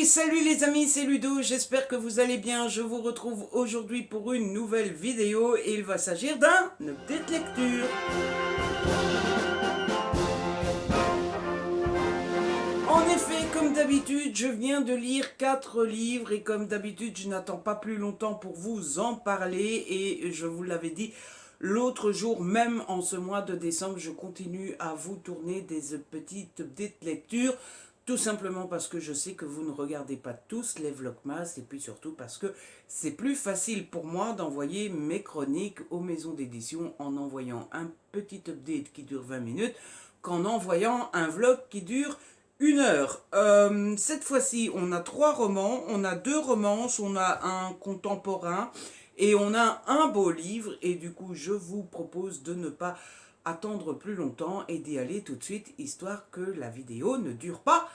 Salut les amis, c'est Ludo, j'espère que vous allez bien. Je vous retrouve aujourd'hui pour une nouvelle vidéo et il va s'agir d'un update lecture. En effet, comme d'habitude, je viens de lire 4 livres et comme d'habitude, je n'attends pas plus longtemps pour vous en parler et je vous l'avais dit l'autre jour, même en ce mois de décembre, je continue à vous tourner des petites updates lectures. Tout simplement parce que je sais que vous ne regardez pas tous les Vlogmas et puis surtout parce que c'est plus facile pour moi d'envoyer mes chroniques aux maisons d'édition en envoyant un petit update qui dure 20 minutes qu'en envoyant un vlog qui dure 1 heure. Cette fois-ci, on a 3 romans, on a 2 romances, on a un contemporain et on a un beau livre. Et du coup, je vous propose de ne pas attendre plus longtemps et d'y aller tout de suite, histoire que la vidéo ne dure pas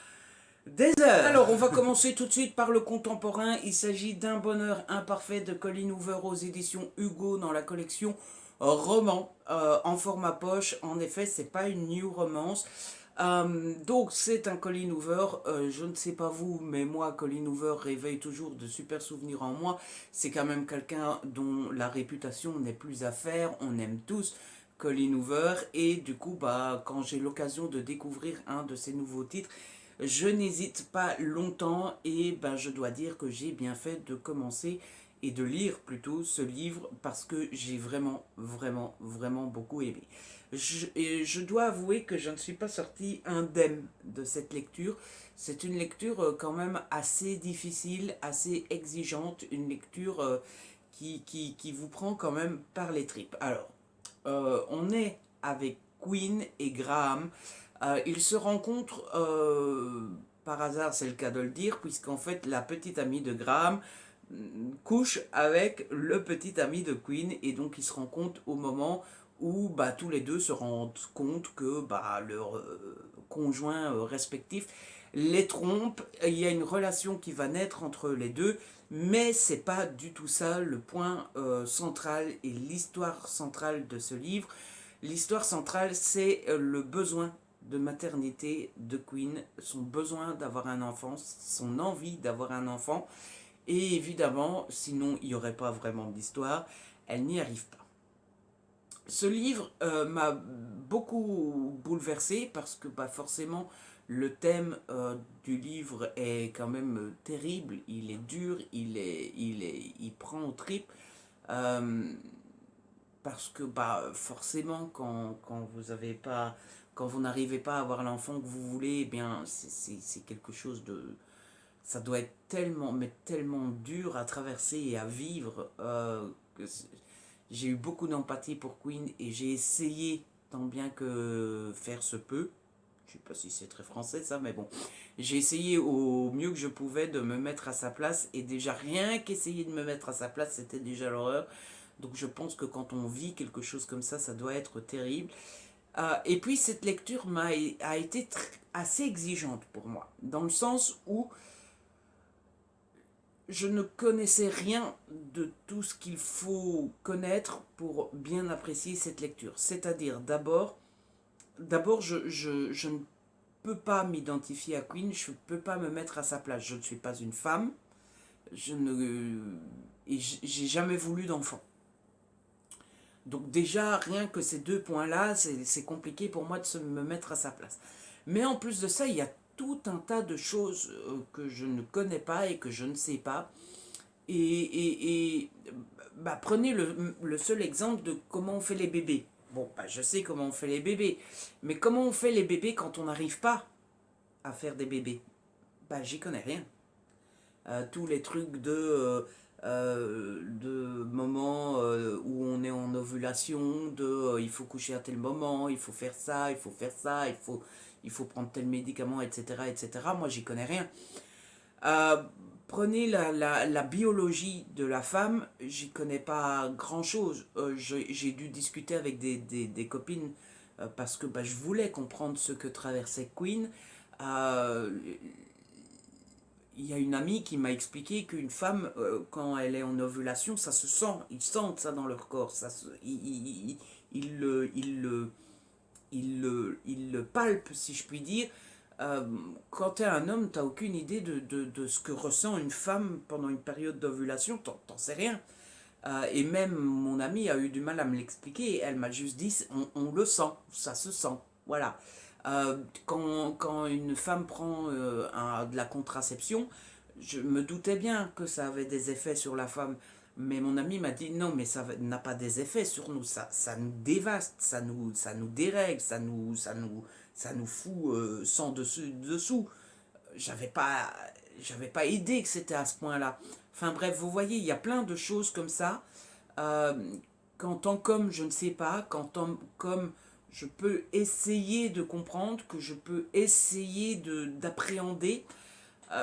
des heures. Alors, on va commencer tout de suite par le contemporain. Il s'agit d'Un bonheur imparfait de Colleen Hoover aux éditions Hugo dans la collection roman en format poche. En effet, c'est pas une new romance. Donc c'est un Colleen Hoover, je ne sais pas vous, mais moi Colleen Hoover réveille toujours de super souvenirs en moi. C'est quand même quelqu'un dont la réputation n'est plus à faire, on aime tous Colleen Hoover et du coup quand j'ai l'occasion de découvrir un de ses nouveaux titres, je n'hésite pas longtemps et je dois dire que j'ai bien fait de commencer et de lire plutôt ce livre parce que j'ai vraiment beaucoup aimé. Je dois avouer que je ne suis pas sorti indemne de cette lecture. C'est une lecture quand même assez difficile, assez exigeante, une lecture qui vous prend quand même par les tripes. Alors, on est avec Quinn et Graham. Ils se rencontrent par hasard, c'est le cas de le dire, puisqu'en fait la petite amie de Graham couche avec le petit ami de Quinn et donc ils se rencontrent au moment où tous les deux se rendent compte que leur conjoint respectif les trompe. Il y a une relation qui va naître entre les deux, mais c'est pas du tout ça le point central et l'histoire centrale de ce livre. L'histoire centrale, c'est le besoin de maternité de Quinn, son besoin d'avoir un enfant, son envie d'avoir un enfant. Et évidemment, sinon il n'y aurait pas vraiment d'histoire, elle n'y arrive pas. Ce livre m'a beaucoup bouleversé parce que forcément le thème du livre est quand même terrible, il est dur, il prend aux tripes. Parce que forcément quand vous avez pas, quand vous n'arrivez pas à avoir l'enfant que vous voulez, eh bien c'est quelque chose de, ça doit être tellement, mais tellement dur à traverser et à vivre que j'ai eu beaucoup d'empathie pour Quinn et j'ai essayé tant bien que faire se peut. Je sais pas si c'est très français ça, mais bon. J'ai essayé au mieux que je pouvais de me mettre à sa place et déjà rien qu'essayer de me mettre à sa place, c'était déjà l'horreur. Donc je pense que quand on vit quelque chose comme ça doit être terrible. Et puis cette lecture a été assez exigeante pour moi, dans le sens où je ne connaissais rien de tout ce qu'il faut connaître pour bien apprécier cette lecture. C'est-à-dire d'abord je ne peux pas m'identifier à Quinn, je ne peux pas me mettre à sa place. Je ne suis pas une femme, et j'ai jamais voulu d'enfant. Donc déjà, rien que ces 2 points-là, c'est compliqué pour moi de me mettre à sa place. Mais en plus de ça, il y a tout un tas de choses que je ne connais pas et que je ne sais pas. Et prenez le seul exemple de comment on fait les bébés. Bon, je sais comment on fait les bébés, mais comment on fait les bébés quand on n'arrive pas à faire des bébés? J'y connais rien. Tous les trucs de moments où on est en ovulation, il faut coucher à tel moment, il faut faire ça, il faut faire ça, il faut prendre tel médicament, etc. etc. Moi, j'y connais rien. Prenez la biologie de la femme, j'y connais pas grand chose. J'ai dû discuter avec des copines parce que je voulais comprendre ce que traversait Quinn. Il y a une amie qui m'a expliqué qu'une femme, quand elle est en ovulation, ça se sent, ils sentent ça dans leur corps, ils le palpent, si je puis dire. Euh, Quand tu es un homme, tu n'as aucune idée de ce que ressent une femme pendant une période d'ovulation, t'en sais rien. Et même mon amie a eu du mal à me l'expliquer, elle m'a juste dit, on le sent, ça se sent, voilà. Quand une femme prend de la contraception, je me doutais bien que ça avait des effets sur la femme, mais mon ami m'a dit non, mais n'a pas des effets sur nous, ça nous dévaste, ça nous dérègle, ça nous fout sans dessous. J'avais pas, j'avais pas idée que c'était à ce point-là. Enfin bref, vous voyez, il y a plein de choses comme ça. Euh, Qu'en tant qu'homme, je ne sais pas, qu'en tant qu'homme, je peux essayer de comprendre, que je peux essayer d'appréhender,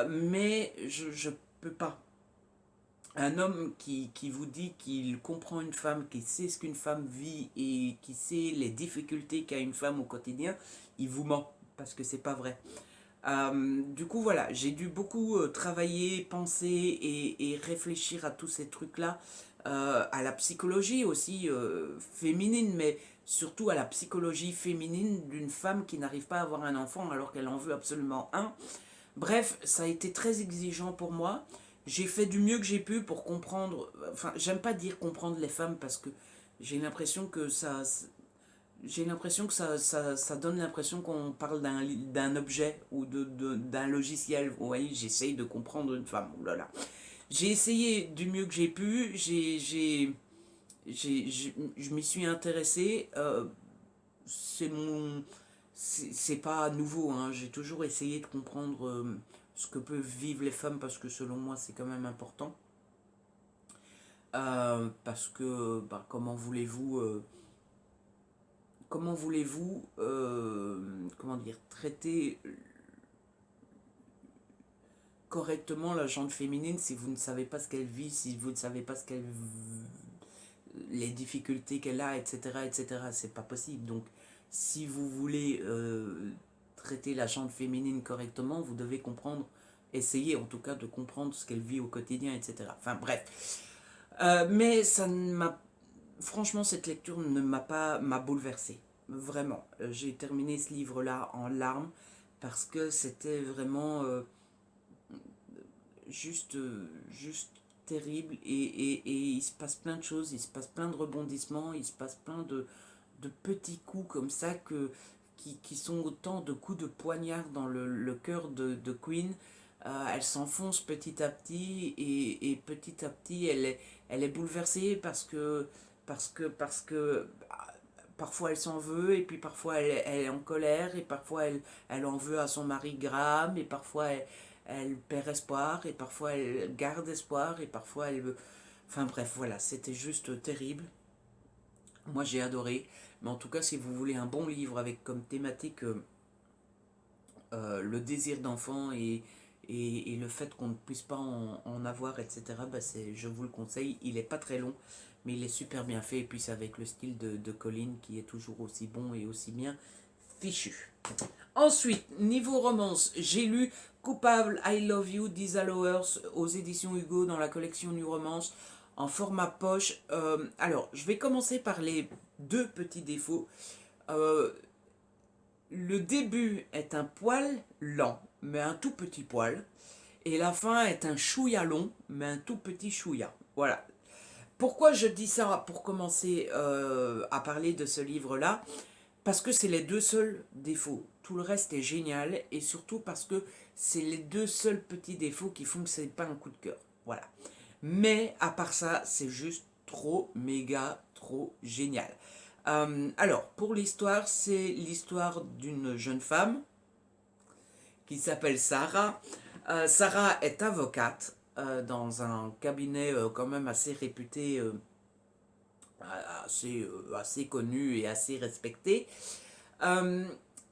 mais je peux pas. Un homme qui vous dit qu'il comprend une femme, qui sait ce qu'une femme vit et qui sait les difficultés qu'a une femme au quotidien, il vous ment, parce que c'est pas vrai. Du coup, voilà, j'ai dû beaucoup travailler, penser et réfléchir à tous ces trucs-là, à la psychologie aussi féminine, mais surtout à la psychologie féminine d'une femme qui n'arrive pas à avoir un enfant alors qu'elle en veut absolument un. Bref, ça a été très exigeant pour moi. J'ai fait du mieux que j'ai pu pour comprendre, enfin, j'aime pas dire comprendre les femmes parce que j'ai l'impression que ça donne l'impression qu'on parle d'un objet ou d'un logiciel. Vous voyez, j'essaye de comprendre une femme. Oh là là. J'ai essayé du mieux que j'ai pu. Je m'y suis intéressé. C'est mon. C'est pas nouveau, hein. J'ai toujours essayé de comprendre ce que peuvent vivre les femmes parce que selon moi, c'est quand même important. Parce que, bah, comment voulez-vous comment dire, traiter correctement la gente féminine si vous ne savez pas ce qu'elle vit, si vous ne savez pas les difficultés qu'elle a, etc., etc. C'est pas possible. Donc, si vous voulez traiter la gente féminine correctement, vous devez comprendre, essayer en tout cas de comprendre ce qu'elle vit au quotidien, etc. Enfin bref. Mais ça ne m'a franchement, cette lecture ne m'a bouleversé. Vraiment. J'ai terminé ce livre-là en larmes parce que c'était vraiment juste terrible et il se passe plein de choses, il se passe plein de rebondissements, il se passe plein de petits coups comme ça qui sont autant de coups de poignard dans le cœur de Queen. Elle s'enfonce petit à petit et petit à petit elle est bouleversée parce que parfois elle s'en veut et puis parfois elle est en colère et parfois elle en veut à son mari Graham et parfois elle perd espoir et parfois elle garde espoir et parfois elle veut... Enfin bref, voilà, c'était juste terrible. Moi j'ai adoré. Mais en tout cas, si vous voulez un bon livre avec comme thématique le désir d'enfant et le fait qu'on ne puisse pas en avoir, etc., bah je vous le conseille. Il n'est pas très long, mais il est super bien fait. Et puis c'est avec le style de Colin qui est toujours aussi bon et aussi bien fichu. Ensuite, niveau romance, j'ai lu Coupable, I Love You, d'Isa Lowers aux éditions Hugo dans la collection New Romance en format poche. Alors, je vais commencer par les deux petits défauts. Euh, le début est un poil lent, mais un tout petit poil. Et la fin est un chouïa long, mais un tout petit chouïa. Voilà. Pourquoi je dis ça pour commencer à parler de ce livre-là? Parce que c'est les deux seuls défauts. Tout le reste est génial et surtout parce que c'est les deux seuls petits défauts qui font que c'est pas un coup de cœur. Voilà. Mais à part ça, c'est juste trop, méga, trop génial. Alors, pour l'histoire, c'est l'histoire d'une jeune femme qui s'appelle Sarah. Sarah est avocate dans un cabinet quand même assez réputé, assez connu et assez respecté. Euh,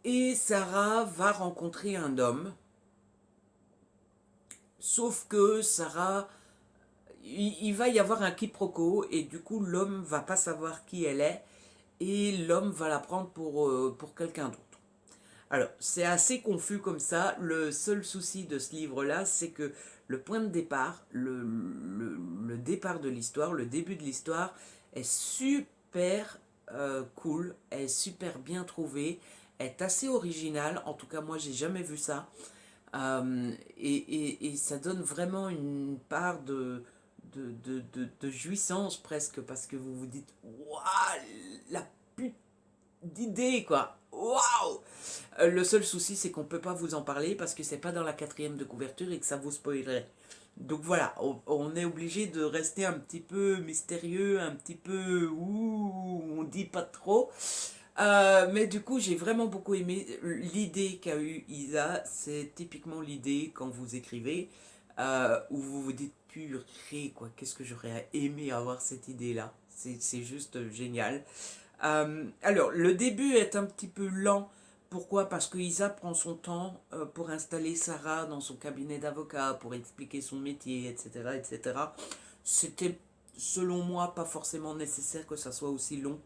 et Sarah va rencontrer un homme, sauf que Sarah, il va y avoir un quiproquo et du coup l'homme va pas savoir qui elle est et l'homme va la prendre pour quelqu'un d'autre. Alors, c'est assez confus comme ça. Le seul souci de ce livre-là, c'est que le point de départ, le départ de l'histoire, le début de l'histoire est super cool, est super bien trouvé. est assez original. En tout cas, moi, j'ai jamais vu ça. Et ça donne vraiment une part de jouissance presque, parce que vous vous dites, waouh, la pute d'idée, quoi. Waouh! Le seul souci, c'est qu'on peut pas vous en parler parce que c'est pas dans la quatrième de couverture et que ça vous spoilerait. Donc voilà, on est obligé de rester un petit peu mystérieux, un petit peu ouh, on dit pas trop. Mais du coup, j'ai vraiment beaucoup aimé l'idée qu'a eu Isa. C'est typiquement l'idée quand vous écrivez où vous vous dites purée, quoi, qu'est-ce que j'aurais aimé avoir cette idée-là. C'est juste génial. Alors, le début est un petit peu lent. Pourquoi? Parce que Isa prend son temps pour installer Sarah dans son cabinet d'avocat, pour expliquer son métier, etc., etc. C'était, selon moi, pas forcément nécessaire que ça soit aussi long.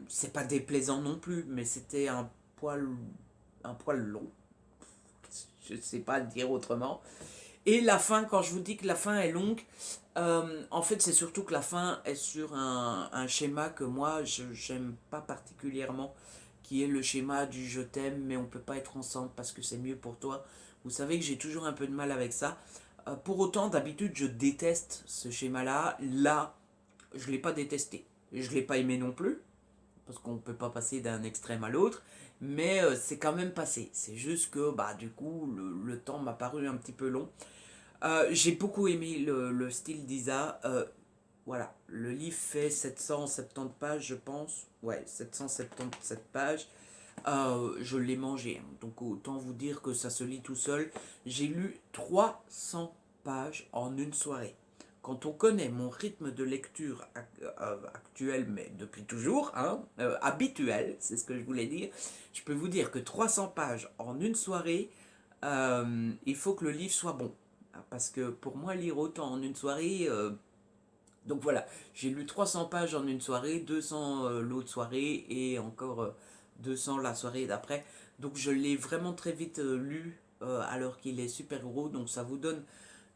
C'est pas déplaisant non plus, mais c'était un poil long. Je sais pas le dire autrement. Et la fin, quand je vous dis que la fin est longue, en fait c'est surtout que la fin est sur un schéma que moi je n'aime pas particulièrement, qui est le schéma du je t'aime mais on peut pas être ensemble parce que c'est mieux pour toi. Vous savez que j'ai toujours un peu de mal avec ça. Pour autant, d'habitude je déteste ce schéma-là. Là, je l'ai pas détesté. Je l'ai pas aimé non plus, parce qu'on ne peut pas passer d'un extrême à l'autre, mais c'est quand même passé. C'est juste que bah, du coup, le temps m'a paru un petit peu long. J'ai beaucoup aimé le style d'Isa. Voilà, le livre fait 770 pages, je pense. Ouais, 777 pages. Je l'ai mangé, hein. Donc autant vous dire que ça se lit tout seul. J'ai lu 300 pages en une soirée. Quand on connaît mon rythme de lecture actuel, mais depuis toujours, hein, habituel, c'est ce que je voulais dire, je peux vous dire que 300 pages en une soirée, il faut que le livre soit bon. Parce que pour moi, lire autant en une soirée, donc voilà, j'ai lu 300 pages en une soirée, 200 l'autre soirée et encore 200 la soirée d'après. Donc je l'ai vraiment très vite lu alors qu'il est super gros. Donc ça vous donne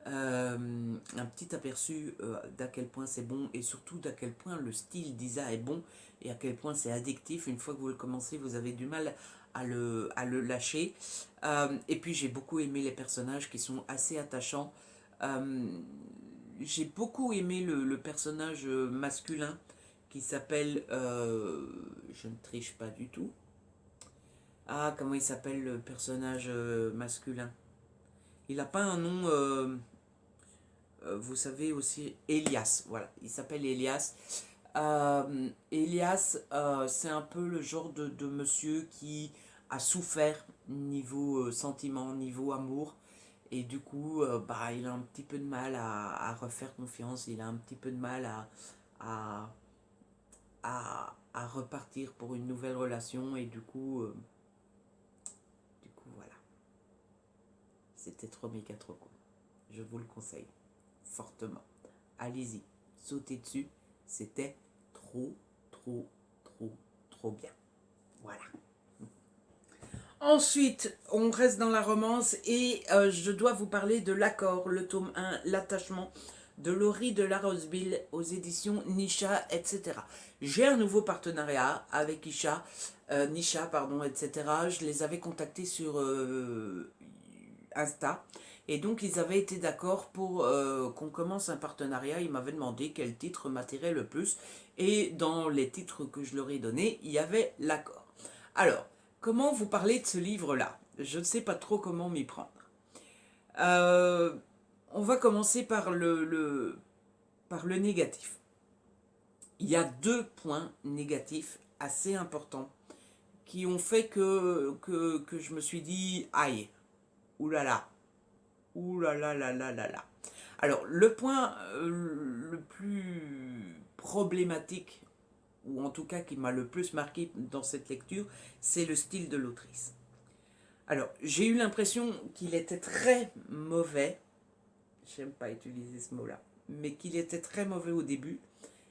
un petit aperçu d'à quel point c'est bon et surtout d'à quel point le style d'Isa est bon et à quel point c'est addictif. Une fois que vous le commencez, vous avez du mal à le lâcher. Et puis j'ai beaucoup aimé les personnages qui sont assez attachants. Euh, j'ai beaucoup aimé le personnage masculin qui s'appelle... je ne triche pas du tout. Ah, comment il s'appelle le personnage masculin? Il n'a pas un nom... vous savez aussi, Elias. Voilà, il s'appelle Elias. Elias, c'est un peu le genre de monsieur qui a souffert niveau sentiment, niveau amour. Et du coup, bah, il a un petit peu de mal à refaire confiance, il a un petit peu de mal à, à repartir pour une nouvelle relation. Et du coup voilà. C'était trop méga trop cool. Je vous le conseille fortement. Allez-y, sautez dessus. C'était trop, trop, trop, trop bien. Voilà. Ensuite, on reste dans la romance et je dois vous parler de L'accord, le tome 1, L'attachement de Laurie de la Roseville aux éditions Nisha, etc. J'ai un nouveau partenariat avec Nisha, pardon, etc. Je les avais contactés sur Insta et donc ils avaient été d'accord pour qu'on commence un partenariat. Ils m'avaient demandé quel titre m'attirait le plus et dans les titres que je leur ai donnés, il y avait L'accord. Alors, comment vous parler de ce livre-là? Je ne sais pas trop comment m'y prendre. Euh, on va commencer par par le négatif. Il y a deux points négatifs assez importants qui ont fait que je me suis dit, aïe, oulala, oulala, là, là, là, là. Alors, le point le plus problématique, ou en tout cas qui m'a le plus marqué dans cette lecture, c'est le style de l'autrice. Alors, j'ai eu l'impression qu'il était très mauvais, j'aime pas utiliser ce mot-là, mais qu'il était très mauvais au début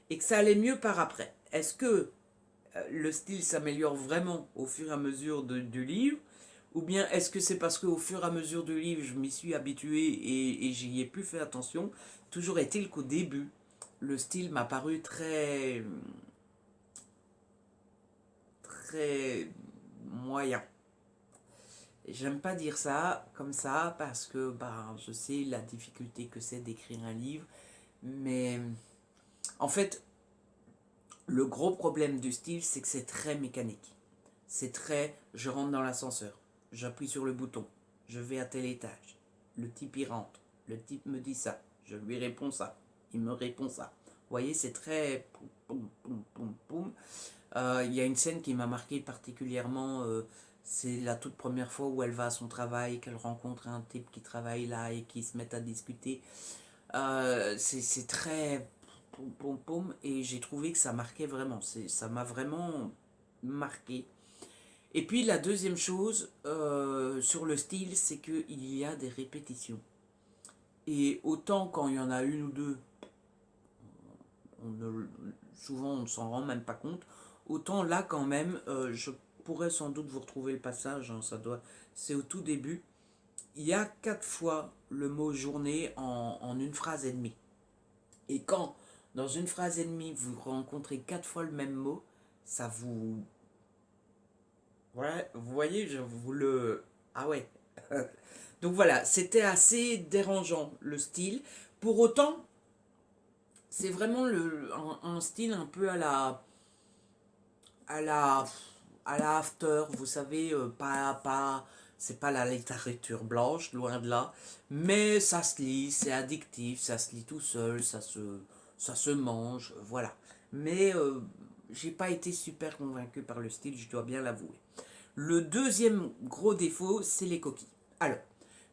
et que ça allait mieux par après. Est-ce que le style s'améliore vraiment au fur et à mesure du livre, ou bien est-ce que c'est parce qu'au fur et à mesure du livre, je m'y suis habitué et j'y ai plus fait attention? Toujours est-il qu'au début, le style m'a paru très moyen. J'aime pas dire ça comme ça parce que bah, je sais la difficulté que c'est d'écrire un livre, mais en fait, le gros problème du style, c'est que c'est très mécanique. C'est très, je rentre dans l'ascenseur, j'appuie sur le bouton, je vais à tel étage, le type y rentre, le type me dit ça, je lui réponds ça, il me répond ça. Vous voyez, c'est très poum, poum, poum, poum, poum. Il y a une scène qui m'a marqué particulièrement, c'est la toute première fois où elle va à son travail, qu'elle rencontre un type qui travaille là et qui se met à discuter. C'est très poum poum poum et j'ai trouvé que ça marquait vraiment, ça m'a vraiment marqué. Et puis la deuxième chose sur le style, c'est qu'il y a des répétitions. Et autant quand il y en a une ou deux, on ne, souvent on ne s'en rend même pas compte, autant là quand même, je pourrais sans doute vous retrouver le passage, hein, c'est au tout début, il y a 4 fois le mot journée en une phrase et demie. Et quand dans une phrase et demie vous rencontrez 4 fois le même mot, ça vous... Voilà, vous voyez, je vous le... Ah ouais. Donc voilà, c'était assez dérangeant le style. Pour autant, c'est vraiment un style un peu à la, à la after, vous savez, c'est pas la littérature blanche, loin de là, mais ça se lit, c'est addictif, ça se lit tout seul, ça se mange, voilà. Mais j'ai pas été super convaincu par le style, je dois bien l'avouer. Le deuxième gros défaut, c'est les coquilles. Alors,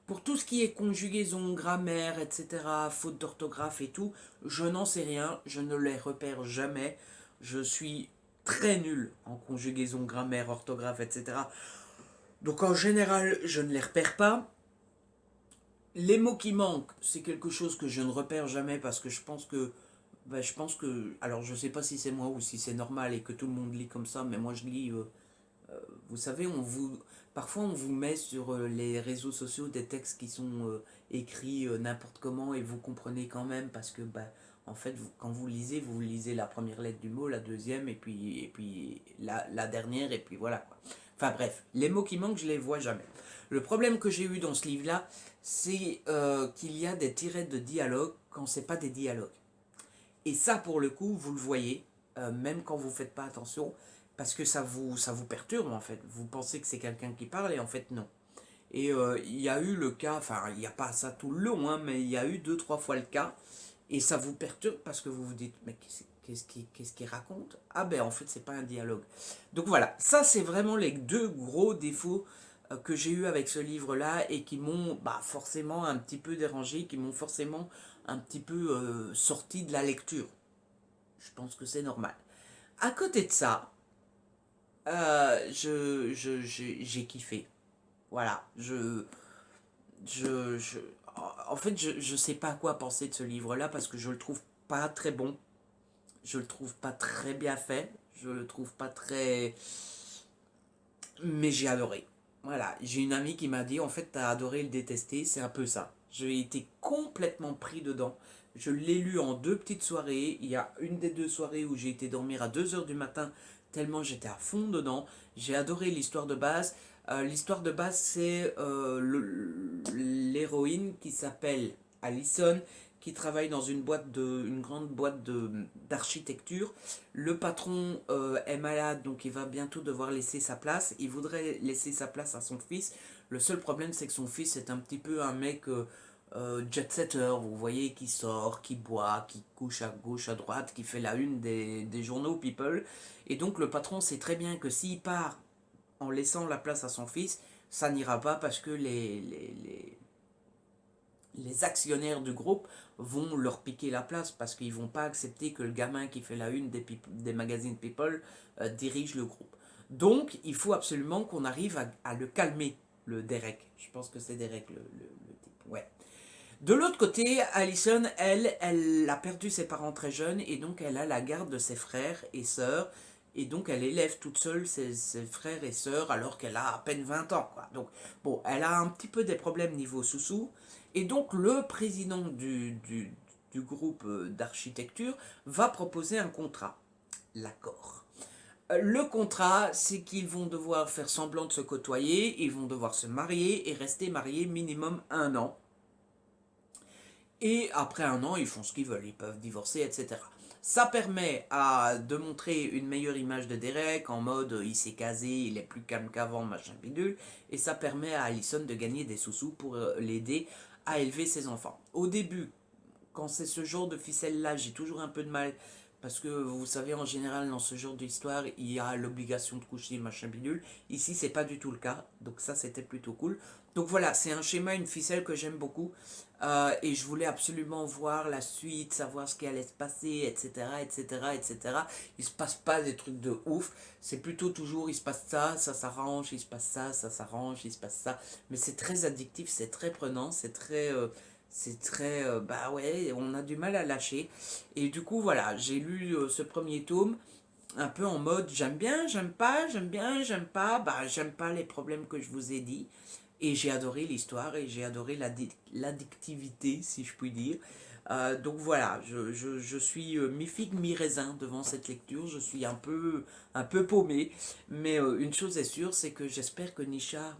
pour tout ce qui est conjugaison, grammaire, etc., faute d'orthographe et tout, je n'en sais rien, je ne les repère jamais. Je suis très nul en conjugaison, grammaire, orthographe, etc. Donc en général, je ne les repère pas. Les mots qui manquent, c'est quelque chose que je ne repère jamais parce que je pense que, alors je sais pas si c'est moi ou si c'est normal et que tout le monde lit comme ça, mais moi je lis vous savez, parfois on vous met sur les réseaux sociaux des textes qui sont écrits n'importe comment et vous comprenez quand même parce que bah, en fait quand vous lisez la première lettre du mot, la deuxième et puis la dernière et puis voilà quoi. Enfin bref, les mots qui manquent je les vois jamais. Le problème que j'ai eu dans ce livre là, c'est qu'il y a des tirets de dialogue quand c'est pas des dialogues. Et ça, pour le coup, vous le voyez, même quand vous ne faites pas attention, parce que ça vous perturbe en fait. Vous pensez que c'est quelqu'un qui parle et en fait non. Et il y a eu le cas, enfin il n'y a pas ça tout le long, hein, mais il y a eu 2, 3 fois le cas, et ça vous perturbe parce que vous vous dites, mais qu'est-ce qu'il raconte? Ah ben en fait c'est pas un dialogue. Donc voilà, ça c'est vraiment les deux gros défauts que j'ai eu avec ce livre-là et qui m'ont bah, forcément un petit peu dérangé, qui m'ont forcément un petit peu sorti de la lecture. Je pense que c'est normal. À côté de ça, j'ai kiffé. Voilà, je, en fait, je sais pas quoi penser de ce livre-là parce que je le trouve pas très bon. Je le trouve pas très bien fait. Je le trouve pas très... Mais j'ai adoré. Voilà, j'ai une amie qui m'a dit, en fait, t'as adoré le détester, c'est un peu ça. J'ai été complètement pris dedans. Je l'ai lu en 2 petites soirées. Il y a une des 2 soirées où j'ai été dormir à 2 heures du matin, tellement j'étais à fond dedans. J'ai adoré l'histoire de base. L'histoire de base, c'est l'héroïne qui s'appelle Allison, qui travaille dans une grande boîte d'architecture. Le patron est malade, donc il va bientôt devoir laisser sa place. Il voudrait laisser sa place à son fils. Le seul problème, c'est que son fils est un petit peu un mec jet-setter, vous voyez, qui sort, qui boit, qui couche à gauche, à droite, qui fait la une des journaux People. Et donc le patron sait très bien que s'il part en laissant la place à son fils, ça n'ira pas parce que les actionnaires du groupe vont leur piquer la place parce qu'ils vont pas accepter que le gamin qui fait la une des magazines People dirige le groupe. Donc, il faut absolument qu'on arrive à le calmer, le Derek. Je pense que c'est Derek le type. Ouais. De l'autre côté, Allison, elle a perdu ses parents très jeunes et donc elle a la garde de ses frères et sœurs. Et donc elle élève toute seule ses frères et sœurs alors qu'elle a à peine 20 ans. Quoi. Donc bon, elle a un petit peu des problèmes niveau sous-sous. Et donc le président du groupe d'architecture va proposer un contrat. L'accord. Le contrat, c'est qu'ils vont devoir faire semblant de se côtoyer, ils vont devoir se marier et rester mariés minimum 1 an. Et après 1 an, ils font ce qu'ils veulent, ils peuvent divorcer, etc. Ça permet de montrer une meilleure image de Derek, en mode il s'est casé, il est plus calme qu'avant, machin bidule. Et ça permet à Allison de gagner des sous-sous pour l'aider à élever ses enfants. Au début, quand c'est ce genre de ficelle-là, j'ai toujours un peu de mal. Parce que vous savez, en général, dans ce genre d'histoire, il y a l'obligation de coucher, machin bidule. Ici, c'est pas du tout le cas. Donc ça, c'était plutôt cool. Donc voilà, c'est un schéma, une ficelle que j'aime beaucoup. Et je voulais absolument voir la suite, savoir ce qui allait se passer, etc., etc., etc. Il se passe pas des trucs de ouf. C'est plutôt toujours, il se passe ça, ça s'arrange, il se passe ça s'arrange, il se passe ça. Mais c'est très addictif, c'est très prenant, c'est très, bah ouais, on a du mal à lâcher. Et du coup, voilà, j'ai lu ce premier tome un peu en mode j'aime bien, j'aime pas, j'aime bien, j'aime pas. Bah, j'aime pas les problèmes que je vous ai dit. Et j'ai adoré l'histoire et j'ai adoré l'addictivité, si je puis dire. Donc voilà, je suis mi-figue, mi-raisin devant cette lecture. Je suis un peu paumé. Mais une chose est sûre, c'est que j'espère que Nisha,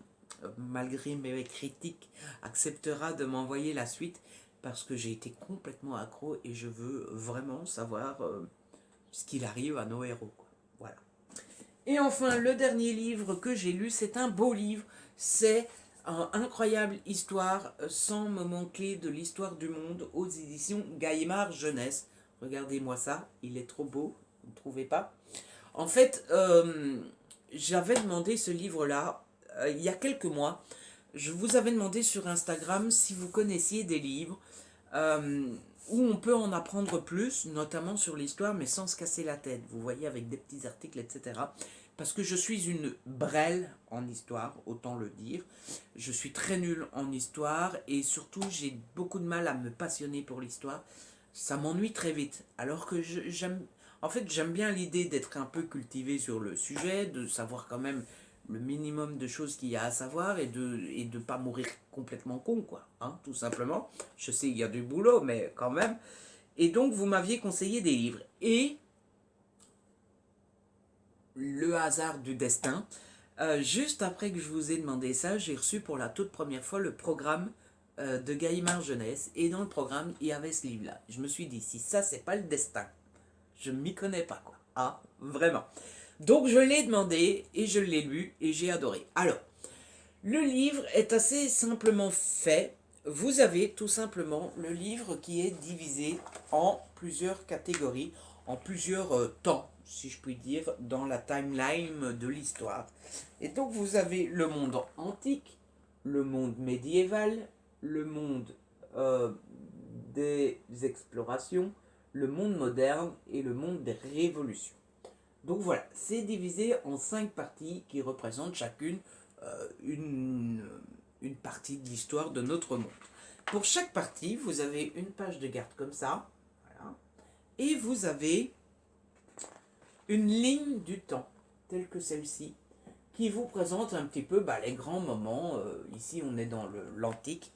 malgré mes critiques, acceptera de m'envoyer la suite parce que j'ai été complètement accro et je veux vraiment savoir ce qu'il arrive à nos héros, quoi. Voilà. Et enfin, le dernier livre que j'ai lu, c'est un beau livre. C'est Incroyable histoire, 100 moments clés de l'histoire du monde aux éditions Gallimard Jeunesse. Regardez-moi ça, il est trop beau, vous ne trouvez pas? En fait, j'avais demandé ce livre-là il y a quelques mois. Je vous avais demandé sur Instagram si vous connaissiez des livres euh, où on peut en apprendre plus, notamment sur l'histoire, mais sans se casser la tête. Vous voyez, avec des petits articles, etc. Parce que je suis une brêle en histoire, autant le dire. Je suis très nul en histoire et surtout j'ai beaucoup de mal à me passionner pour l'histoire. Ça m'ennuie très vite. Alors que j'aime, en fait, j'aime bien l'idée d'être un peu cultivé sur le sujet, de savoir quand même le minimum de choses qu'il y a à savoir et de pas mourir complètement con, quoi, hein, tout simplement. Je sais qu'il y a du boulot, mais quand même. Et donc, vous m'aviez conseillé des livres. Et le hasard du destin, juste après que je vous ai demandé ça, j'ai reçu pour la toute première fois le programme de Gallimard Jeunesse. Et dans le programme, il y avait ce livre-là. Je me suis dit, si ça, c'est pas le destin, je m'y connais pas, quoi. Ah, vraiment. Donc, je l'ai demandé et je l'ai lu et j'ai adoré. Alors, le livre est assez simplement fait. Vous avez tout simplement le livre qui est divisé en plusieurs catégories, en plusieurs temps, si je puis dire, dans la timeline de l'histoire. Et donc vous avez le monde antique, le monde médiéval, le monde euh, des explorations, le monde moderne et le monde des révolutions. Donc voilà, c'est divisé en 5 parties qui représentent chacune une partie de l'histoire de notre monde. Pour chaque partie, vous avez une page de garde comme ça, voilà, et vous avez une ligne du temps, telle que celle-ci, qui vous présente un petit peu les grands moments. Ici, on est dans l'antique,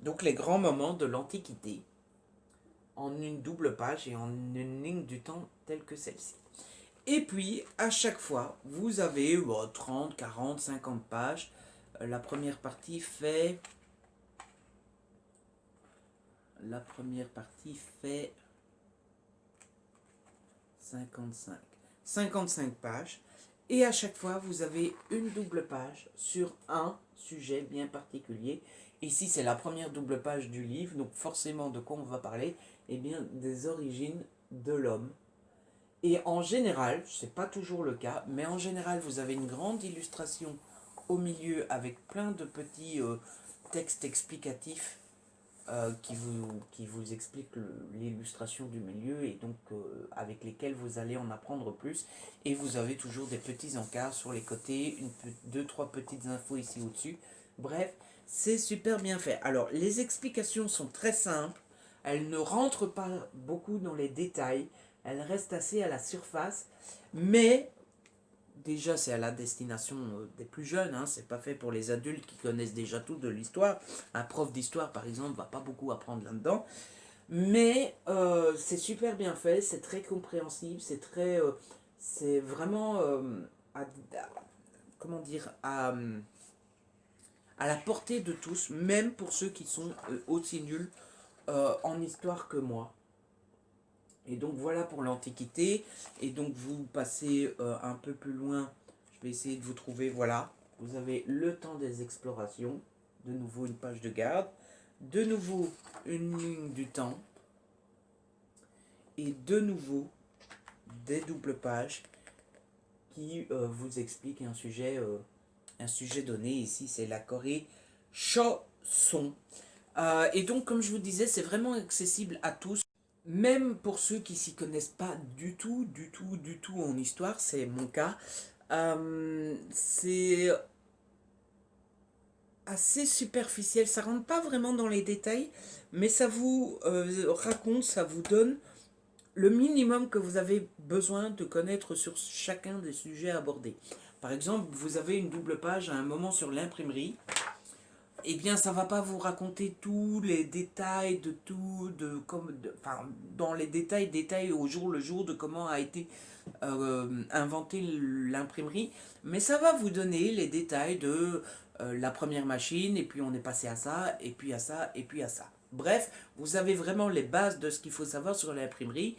donc les grands moments de l'Antiquité, en une double page et en une ligne du temps telle que celle-ci. Et puis, à chaque fois, vous avez 30, 40, 50 pages. La première partie fait... La première partie fait 55. 55 pages. Et à chaque fois, vous avez une double page sur un sujet bien particulier. Ici, c'est la première double page du livre. Donc forcément, de quoi on va parler? Eh bien, des origines de l'homme. Et en général, ce n'est pas toujours le cas, mais en général, vous avez une grande illustration au milieu avec plein de petits textes explicatifs qui vous expliquent l'illustration du milieu et donc avec lesquels vous allez en apprendre plus. Et vous avez toujours des petits encarts sur les côtés, deux, trois petites infos ici au-dessus. Bref, c'est super bien fait. Alors, les explications sont très simples. Elles ne rentrent pas beaucoup dans les détails. Elles restent assez à la surface. Mais déjà, c'est à la destination des plus jeunes, hein. C'est pas fait pour les adultes qui connaissent déjà tout de l'histoire. Un prof d'histoire, par exemple, va pas beaucoup apprendre là-dedans. Mais c'est super bien fait, c'est très compréhensible, c'est vraiment, comment dire, à la portée de tous, même pour ceux qui sont aussi nuls en histoire que moi. Et donc voilà pour l'Antiquité. Et donc vous passez un peu plus loin. Je vais essayer de vous trouver. Voilà. Vous avez le temps des explorations. De nouveau une page de garde. De nouveau une ligne du temps. Et de nouveau des doubles pages qui vous expliquent un sujet donné. Ici c'est la Corée chanson. Et donc comme je vous disais, c'est vraiment accessible à tous. Même pour ceux qui s'y connaissent pas du tout en histoire, c'est mon cas, c'est assez superficiel, ça rentre pas vraiment dans les détails, mais ça vous raconte, ça vous donne le minimum que vous avez besoin de connaître sur chacun des sujets abordés. Par exemple, vous avez une double page à un moment sur l'imprimerie, eh bien, ça va pas vous raconter tous les détails de tout, enfin, dans les détails au jour le jour de comment a été inventée l'imprimerie, mais ça va vous donner les détails de la première machine, et puis on est passé à ça, et puis à ça, et puis à ça. Bref, vous avez vraiment les bases de ce qu'il faut savoir sur l'imprimerie,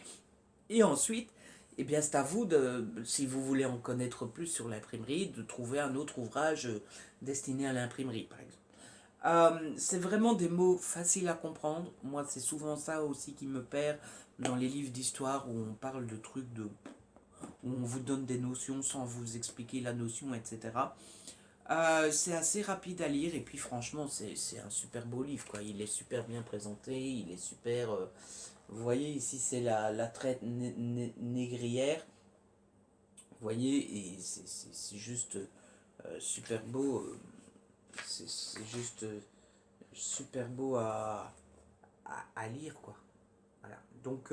et ensuite, eh bien, c'est à vous de, si vous voulez en connaître plus sur l'imprimerie, de trouver un autre ouvrage destiné à l'imprimerie, par exemple. C'est vraiment des mots faciles à comprendre. Moi, c'est souvent ça aussi qui me perd dans les livres d'histoire où on parle de trucs où on vous donne des notions sans vous expliquer la notion, etc. C'est assez rapide à lire et puis franchement, c'est un super beau livre, quoi. Il est super bien présenté, il est super. Vous voyez, ici, c'est la traite négrière. Vous voyez, et c'est juste super beau. C'est juste super beau à lire, quoi. Voilà. Donc,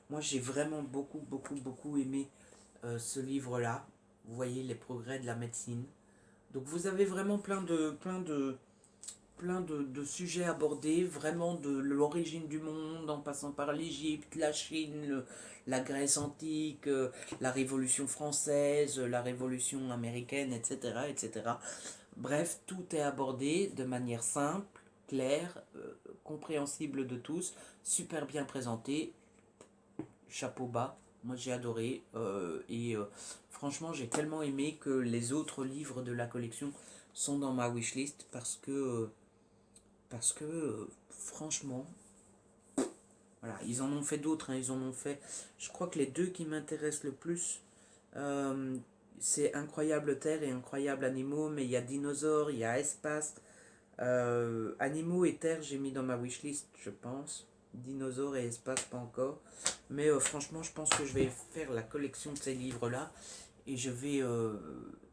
moi, j'ai vraiment beaucoup aimé ce livre-là. Vous voyez les progrès de la médecine. Donc, vous avez vraiment plein de sujets abordés, vraiment de l'origine du monde, en passant par l'Égypte, la Chine, la Grèce antique, la Révolution française, la Révolution américaine, etc., etc. Bref, tout est abordé de manière simple, claire, compréhensible de tous, super bien présenté, chapeau bas. Moi j'ai adoré et franchement j'ai tellement aimé que les autres livres de la collection sont dans ma wishlist parce que franchement voilà, ils en ont fait d'autres, hein, ils en ont fait, je crois que les deux qui m'intéressent le plus, euh, c'est Incroyable Terre et Incroyable Animaux, mais il y a Dinosaures, il y a Espace, Animaux et Terre, j'ai mis dans ma wishlist, je pense. Dinosaures et Espace, pas encore. Mais franchement, je pense que je vais faire la collection de ces livres-là et je vais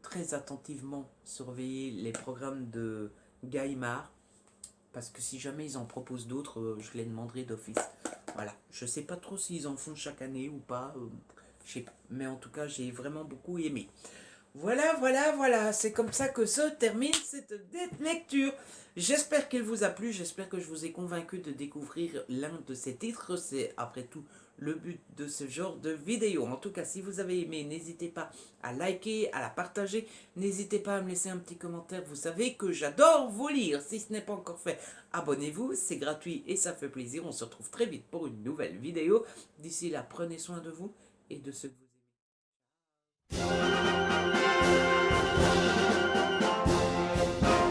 très attentivement surveiller les programmes de Gallimard parce que si jamais ils en proposent d'autres, je les demanderai d'office. Voilà, je sais pas trop s'ils en font chaque année ou pas, je sais pas. Mais en tout cas, j'ai vraiment beaucoup aimé. Voilà, c'est comme ça que se termine cette lecture. J'espère qu'elle vous a plu, j'espère que je vous ai convaincu de découvrir l'un de ces titres. C'est après tout le but de ce genre de vidéo. En tout cas, si vous avez aimé, n'hésitez pas à liker, à la partager. N'hésitez pas à me laisser un petit commentaire. Vous savez que j'adore vous lire. Si ce n'est pas encore fait, abonnez-vous, c'est gratuit et ça fait plaisir. On se retrouve très vite pour une nouvelle vidéo. D'ici là, prenez soin de vous et de ceux que vous aimez.